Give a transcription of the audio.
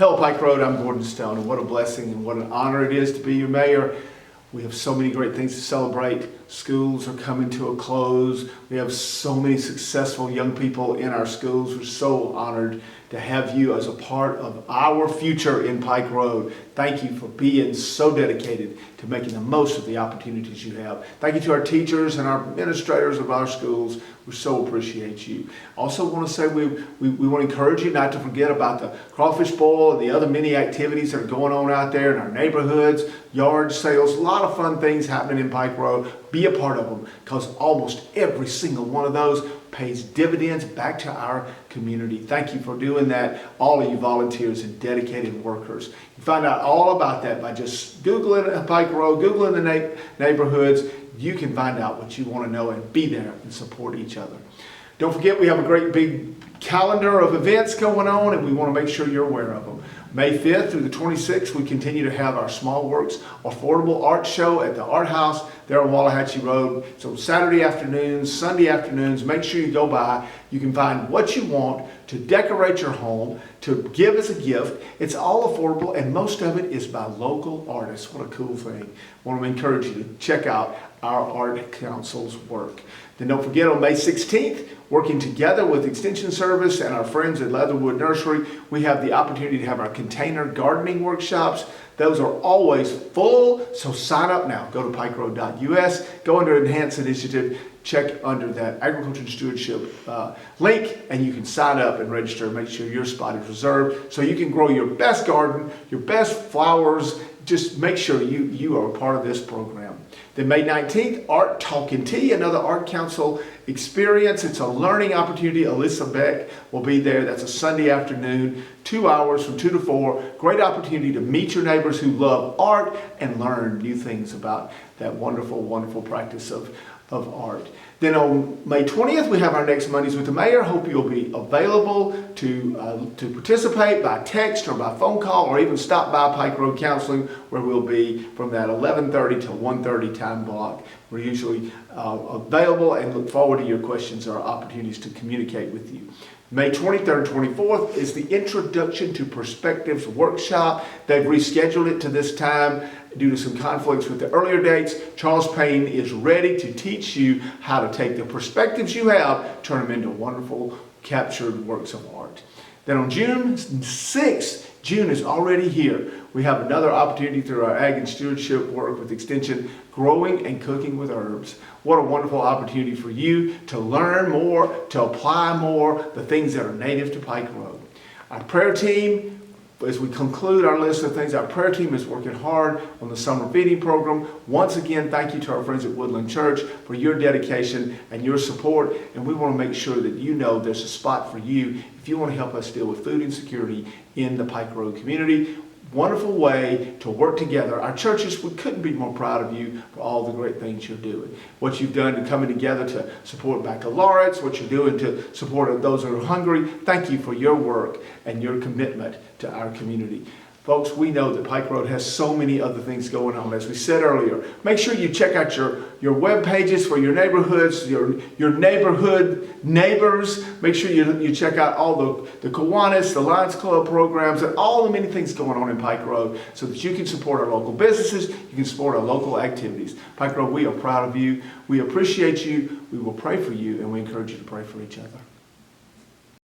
Hello, Pike Road. I'm Gordon Stone, and what a blessing and what an honor it is to be your mayor. We have so many great things to celebrate. Schools are coming to a close. We have so many successful young people in our schools. We're so honored to have you as a part of our future in Pike Road. Thank you for being so dedicated to making the most of the opportunities you have. Thank you to our teachers and our administrators of our schools. We so appreciate you. Also want to say we want to encourage you not to forget about the crawfish bowl and the other many activities that are going on out there in our neighborhoods, yard sales, a lot of fun things happening in Pike Road. Be a part of them, because almost every single one of those pays dividends back to our community. Thank you for doing that, all of you volunteers and dedicated workers. You find out all about that by just Googling Pike Road, Googling the neighborhoods. You can find out what you want to know and be there and support each other. Don't forget, we have a great big calendar of events going on, and we want to make sure you're aware of them. May 5th through the 26th, we continue to have our Small Works Affordable Art Show at the Art House there on Wallahatchie Road. So Saturday afternoons, Sunday afternoons, make sure you go by. You can find what you want to decorate your home, to give as a gift. It's all affordable, and most of it is by local artists. What a cool thing. I want to encourage you to check out our Art Council's work. Then don't forget, on May 16th, working together with Extension Service and our friends at Leatherwood Nursery, we have the opportunity to have our container gardening workshops. Those are always full, so sign up now. Go to pikeroad.us, go under Enhance Initiative, check under that Agriculture and Stewardship link, and you can sign up and register. Make sure your spot is reserved so you can grow your best garden, your best flowers. Just make sure you are a part of this program. Then May 19th, Art Talk and Tea, another Art Council experience. It's a learning opportunity. Alyssa Beck will be there. That's a Sunday afternoon, 2 hours from 2 to 4. Great opportunity to meet your neighbors who love art and learn new things about that wonderful, wonderful practice of art. Then on May 20th, we have our next Mondays with the Mayor. Hope you'll be available to participate by text or by phone call, or even stop by Pike Road Counseling, where we'll be from that 11:30 to 1:30 time block. We're usually available and look forward to your questions or opportunities to communicate with you. May 23rd and 24th is the Introduction to Perspectives workshop. They've rescheduled it to this time due to some conflicts with the earlier dates. Charles Payne is ready to teach you how to take the perspectives you have, turn them into wonderful captured works of art. Then on June 6th, June is already here. We have another opportunity through our Ag and Stewardship work with Extension, Growing and Cooking with Herbs. What a wonderful opportunity for you to learn more, to apply more, the things that are native to Pike Road. Our prayer team, as we conclude our list of things, our prayer team is working hard on the summer feeding program. Once again, thank you to our friends at Woodland Church for your dedication and your support. And we want to make sure that you know there's a spot for you if you want to help us deal with food insecurity in the Pike Road community. Wonderful way to work together. Our churches, we couldn't be more proud of you for all the great things you're doing. What you've done to coming together to support baccalaureates, what you're doing to support those who are hungry. Thank you for your work and your commitment to our community. Folks, we know that Pike Road has so many other things going on. As we said earlier, make sure you check out your web pages for your neighborhoods, your neighborhood neighbors. Make sure you check out all the Kiwanis, the Lions Club programs, and all the many things going on in Pike Road so that you can support our local businesses, you can support our local activities. Pike Road, we are proud of you. We appreciate you. We will pray for you, and we encourage you to pray for each other.